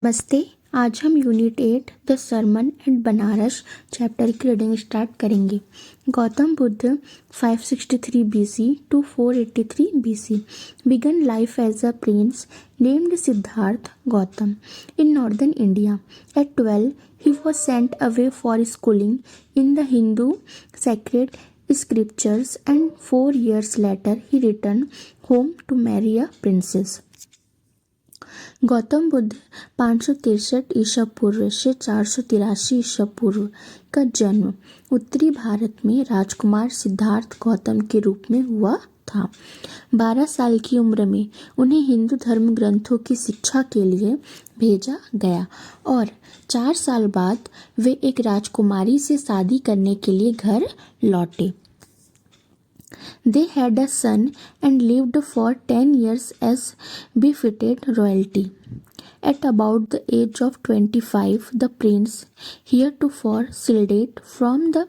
नमस्ते। आज हम unit 8 the sermon and Benares chapter की रीडिंग स्टार्ट करेंगे। Gautam Buddha 563 BC to 483 BC began life as a prince named Siddharth Gautam in northern India. At 12, he was sent away for schooling in the Hindu sacred scriptures, and 4 years later he returned home to marry a princess. Gautam Buddha 563 ईसा पूर्व से 483 ईसा पूर्व का जन्म उत्तरी भारत में राजकुमार सिद्धार्थ गौतम के रूप में हुआ था। 12 साल की उम्र में उन्हें हिंदू धर्म ग्रंथों की शिक्षा के लिए भेजा गया और 4 साल बाद वे एक राजकुमारी से शादी करने के लिए घर लौटे। They had a son and lived for 10 years as befitted royalty. At about the age of 25, the prince, heretofore shielded from the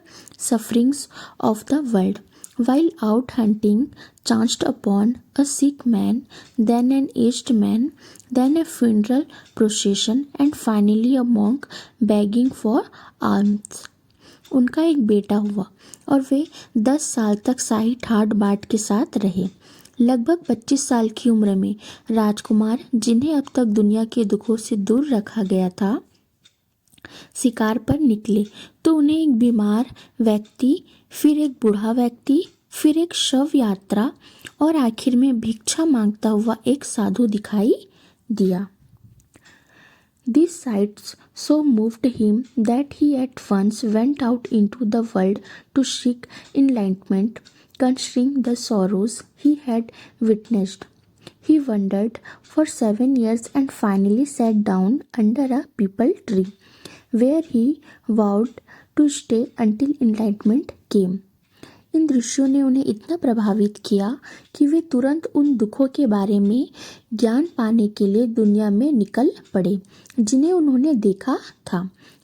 sufferings of the world, while out hunting, chanced upon a sick man, then an aged man, then a funeral procession, and finally a monk begging for alms. उनका एक बेटा हुआ और वे 10 साल तक शाही ठाट बाट के साथ रहे। लगभग 25 साल की उम्र में राजकुमार, जिन्हें अब तक दुनिया के दुखों से दूर रखा गया था, शिकार पर निकले तो उन्हें एक बीमार व्यक्ति, फिर एक बूढ़ा व्यक्ति, फिर एक शव यात्रा और आखिर में भिक्षा मांगता हुआ एक साधु दिखाई दिया। These sights so moved him that he at once went out into the world to seek enlightenment. Considering the sorrows he had witnessed, he wandered for 7 years and finally sat down under a peepal tree, where he vowed to stay until enlightenment came. इन दृश्यों ने उन्हें इतना प्रभावित किया कि वे तुरंत उन दुखों के बारे में ज्ञान पाने के लिए दुनिया में निकल पड़े जिन्हें उन्होंने देखा था।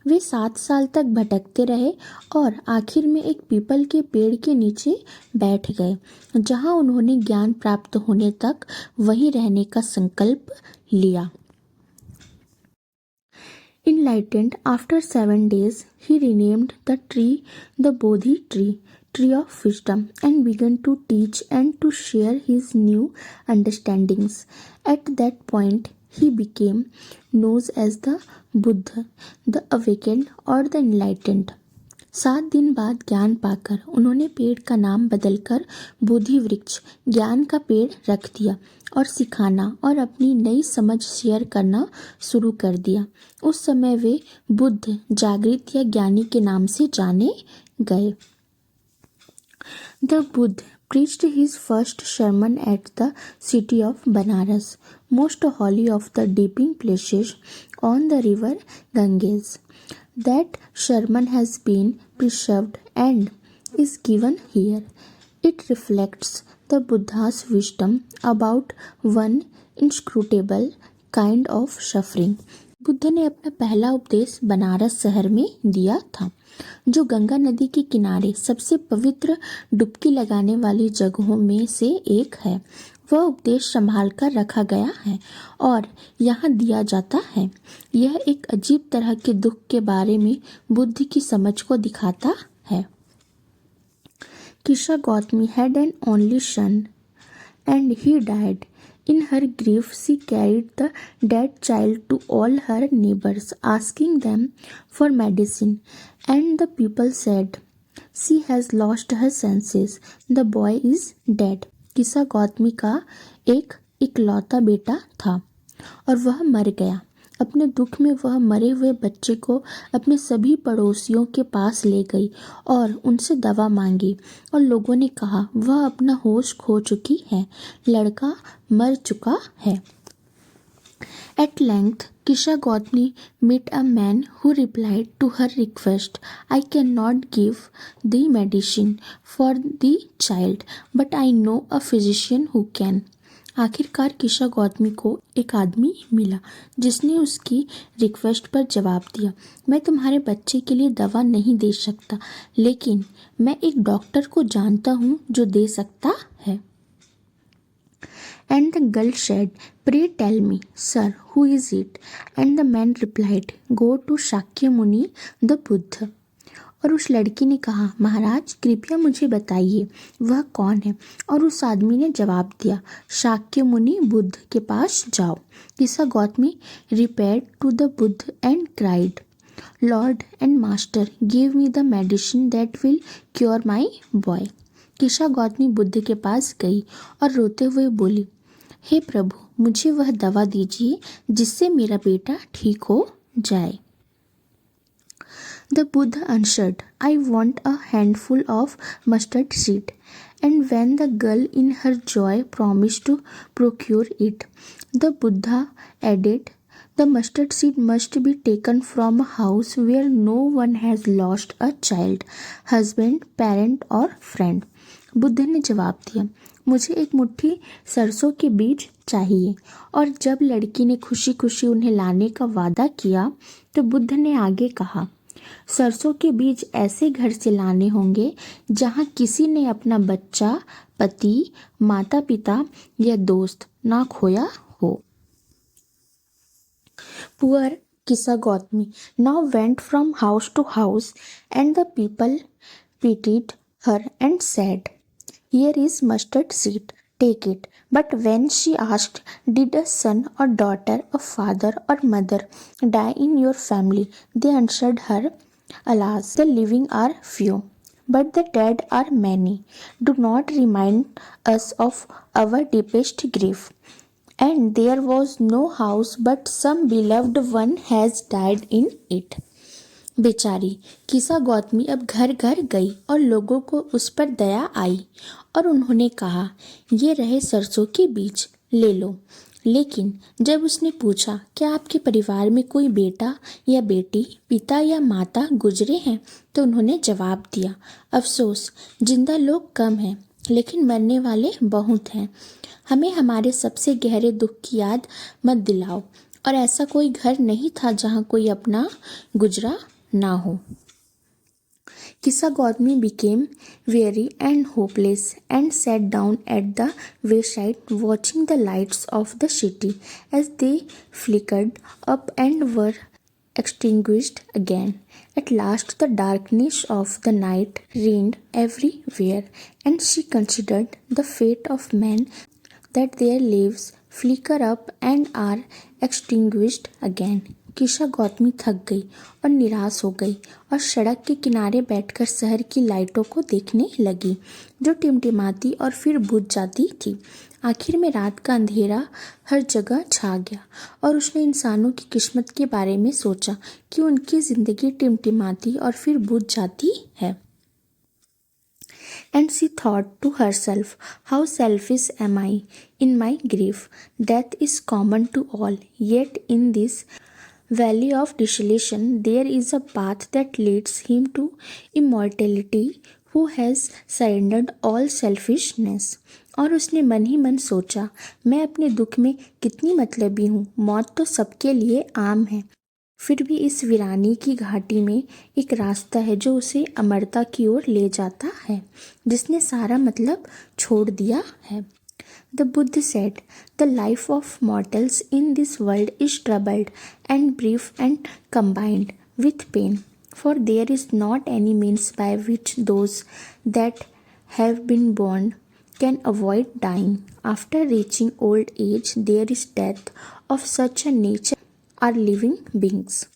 वे 7 साल तक भटकते रहे और आखिर में एक पीपल के पेड़ के नीचे बैठ गए, जहां उन्होंने ज्ञान प्राप्त होने तक वहीं रहने का संकल्प लिया। Enlightened after 7 days, he renamed the tree the Bodhi tree of wisdom, and began to teach and to share his new understandings. At that point, he became known as the Buddha, the awakened or the enlightened. 7 दिन बाद ज्ञान पाकर उन्होंने पेड़ का नाम बदलकर बोधि वृक्ष, ज्ञान का पेड़ रख दिया और सिखाना और अपनी नई समझ शेयर करना शुरू कर दिया। उस समय वे बुद्ध, जागृत या ज्ञानी के नाम से जाने गए। The Buddha preached his first sermon at the city of Banaras, most holy of the dipping places on the river Ganges. That sermon has been preserved and is given here. It reflects the Buddha's wisdom about one inscrutable kind of suffering. Buddha ने अपना पहला उपदेश बनारस शहर में दिया था, जो गंगा नदी के किनारे सबसे पवित्र डुबकी लगाने वाली जगहों में से एक है। वह उपदेश संभाल कर रखा गया है और यहाँ दिया जाता है। यह एक अजीब तरह के दुख के बारे में बुद्ध की समझ को दिखाता है। Kisha Gautami had an only son and he died. In her grief, she carried the dead child to all her neighbors, asking them for medicine. And the people said, "She has lost her senses. The boy is dead." किसा गौतमी का एक इकलौता बेटा था और वह मर गया। अपने दुख में वह मरे हुए बच्चे को अपने सभी पड़ोसियों के पास ले गई और उनसे दवा मांगी, और लोगों ने कहा वह अपना होश खो चुकी है, लड़का मर चुका है। At length, Kisha Gautami met a man who replied to her request, "I cannot give the medicine for the child, but I know a physician who can." आखिरकार किशा गौतमी को एक आदमी मिला जिसने उसकी रिक्वेस्ट पर जवाब दिया, मैं तुम्हारे बच्चे के लिए दवा नहीं दे सकता, लेकिन मैं एक डॉक्टर को जानता हूँ जो दे सकता है। And the girl said, "Pray tell me, sir, who is it?" And the man replied, "Go to Shakyamuni the Buddha." और उस लड़की ने कहा, "महाराज कृपया मुझे बताइए वह कौन है?" और उस आदमी ने जवाब दिया, "शाक्य मुनि बुद्ध के पास जाओ." किसा Gautami repaired to the Buddha and cried, "Lord and master, give me the medicine that will cure my boy." Kisha Gautami Buddha के पास गई और रोते हुए बोली, "हे प्रभु, मुझे वह दवा दीजिए जिससे मेरा बेटा ठीक हो जाए." The Buddha answered, "I want a handful of mustard seed." And when the girl in her joy promised to procure it, the Buddha added, "The mustard seed must be taken from a house where no one has lost a child, husband, parent or friend." Buddha ने जवाब दिया, "मुझे एक मुट्ठी सरसों के बीज चाहिए।" और जब लड़की ने खुशी खुशी उन्हें लाने का वादा किया तो बुद्ध ने आगे कहा, "सरसों के बीज ऐसे घर से लाने होंगे जहाँ किसी ने अपना बच्चा, पति, माता पिता या दोस्त ना खोया हो." Poor Kisa Gautami now went from house to house, and the people pitied her and said, "Here is mustard seed, take it." But when she asked, "Did a son or daughter, a father or mother die in your family?" they answered her, "Alas, the living are few, but the dead are many. Do not remind us of our deepest grief." And there was no house but some beloved one has died in it. बेचारी किसा गौतमी अब घर घर गई और लोगों को उस पर दया आई और उन्होंने कहा, "ये रहे सरसों के बीज, ले लो." लेकिन जब उसने पूछा, "क्या आपके परिवार में कोई बेटा या बेटी, पिता या माता गुजरे हैं?" तो उन्होंने जवाब दिया, "अफसोस, जिंदा लोग कम हैं लेकिन मरने वाले बहुत हैं। हमें हमारे सबसे गहरे दुख की याद मत दिलाओ।" और ऐसा कोई घर नहीं था जहाँ कोई अपना गुजरा ना हो। Kisa Gautami became weary and hopeless and sat down at the wayside watching the lights of the city as they flickered up and were extinguished again. At last the darkness of the night reigned everywhere, and she considered the fate of men, that their lives flicker up and are extinguished again. Kisha Gautami थक गई और निराश हो गई और सड़क के किनारे बैठकर शहर की लाइटों को देखने लगी जो टिमटिमाती और फिर बुझ जाती थी। आखिर में रात का अंधेरा हर जगह छा गया और उसने इंसानों की किस्मत के बारे में सोचा कि उनकी ज़िंदगी टिमटिमाती और फिर बुझ जाती है। And she thought to herself, "How selfish am I in my grief. Death is common to all, yet in this valley of desolation there is a path that leads him to immortality who has surrendered all selfishness." और उसने मन ही मन सोचा, मैं अपने दुख में कितनी मतलबी हूँ, मौत तो सबके लिए आम है, फिर भी इस वीरानी की घाटी में एक रास्ता है जो उसे अमरता की ओर ले जाता है, जिसने सारा मतलब छोड़ दिया है। The Buddha said, "The life of mortals in this world is troubled and brief and combined with pain, for there is not any means by which those that have been born can avoid dying. After reaching old age, there is death of such a nature are living beings."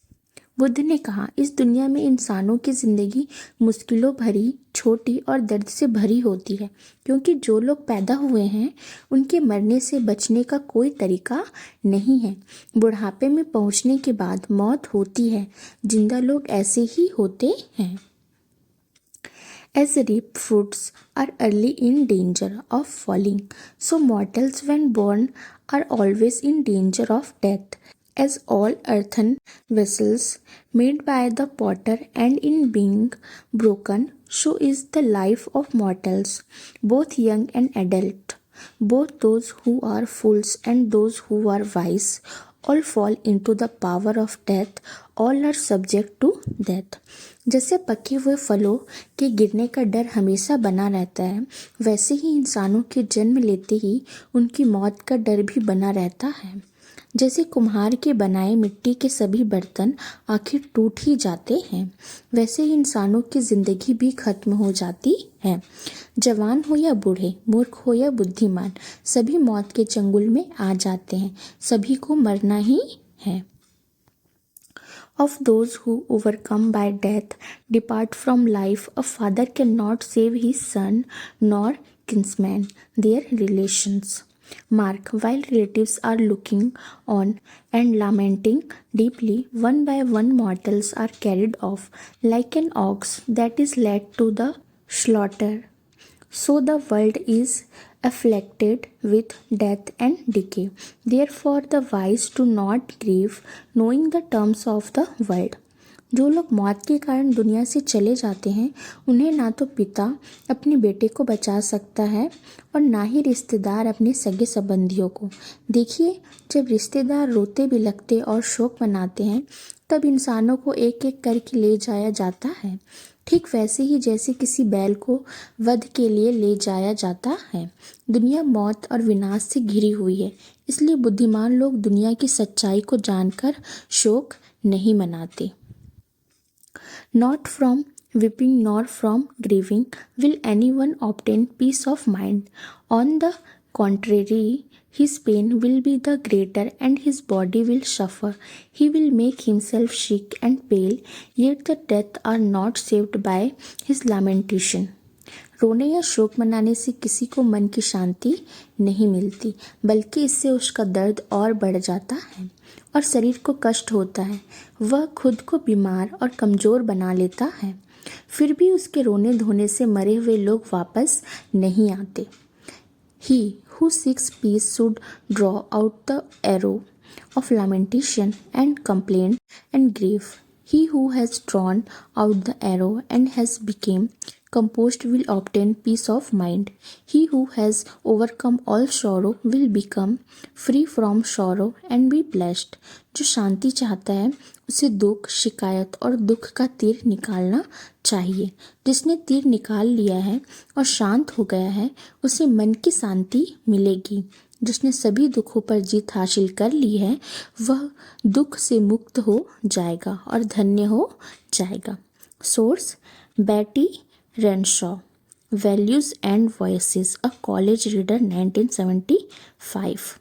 Buddha ने कहा, इस दुनिया में इंसानों की ज़िंदगी मुश्किलों भरी, छोटी और दर्द से भरी होती है, क्योंकि जो लोग पैदा हुए हैं उनके मरने से बचने का कोई तरीका नहीं है। बुढ़ापे में पहुंचने के बाद मौत होती है, जिंदा लोग ऐसे ही होते हैं। As ripe fruits are early in danger of falling, so mortals when born are always in danger of death. As all earthen vessels made by the potter and in being broken, so is the life of mortals, both young and adult, both those who are fools and those who are wise. all fall into the power of death, all are subject to death. जैसे पके हुए फलों के गिरने का डर हमेशा बना रहता है, वैसे ही इंसानों के जन्म लेते ही उनकी मौत का डर भी बना रहता है। जैसे कुम्हार के बनाए मिट्टी के सभी बर्तन आखिर टूट ही जाते हैं, वैसे ही इंसानों की जिंदगी भी खत्म हो जाती है। जवान हो या बूढ़े, मूर्ख हो या बुद्धिमान, सभी मौत के चंगुल में आ जाते हैं, सभी को मरना ही है। Of those who overcome by death depart from life, a father cannot save his son, nor kinsmen, their relations. Mark, while relatives are looking on and lamenting deeply, one by one mortals are carried off, like an ox that is led to the slaughter. So the world is afflicted with death and decay. Therefore the wise do not grieve, knowing the terms of the world. जो लोग मौत के कारण दुनिया से चले जाते हैं, उन्हें ना तो पिता अपने बेटे को बचा सकता है और ना ही रिश्तेदार अपने सगे संबंधियों को। देखिए, जब रिश्तेदार रोते बिलखते और शोक मनाते हैं, तब इंसानों को एक एक करके ले जाया जाता है, ठीक वैसे ही जैसे किसी बैल को वध के लिए ले जाया जाता है। दुनिया मौत और विनाश से घिरी हुई है, इसलिए बुद्धिमान लोग दुनिया की सच्चाई को जानकर शोक नहीं मनाते। Not from weeping nor from grieving will anyone obtain peace of mind. On the contrary, his pain will be the greater and his body will suffer. He will make himself sick and pale, yet the death are not saved by his lamentation. रोने या शोक मनाने से किसी को मन की शांति नहीं मिलती, बल्कि इससे उसका दर्द और बढ़ जाता है और शरीर को कष्ट होता है। वह खुद को बीमार और कमज़ोर बना लेता है। फिर भी उसके रोने धोने से मरे हुए लोग वापस नहीं आते। He who seeks peace should draw out the arrow of lamentation and complaint and grief. He who has drawn out the arrow and has become composed will obtain peace of mind. He who has overcome all sorrow will become free from sorrow and be blessed. जो शांति चाहता है उसे दुख, शिकायत और दुख का तीर निकालना चाहिए। जिसने तीर निकाल लिया है और शांत हो गया है, उसे मन की शांति मिलेगी। जिसने सभी दुखों पर जीत हासिल कर ली है, वह दुख से मुक्त हो जाएगा और धन्य हो जाएगा। Source Betty Renshaw, values and voices, a college reader 1975।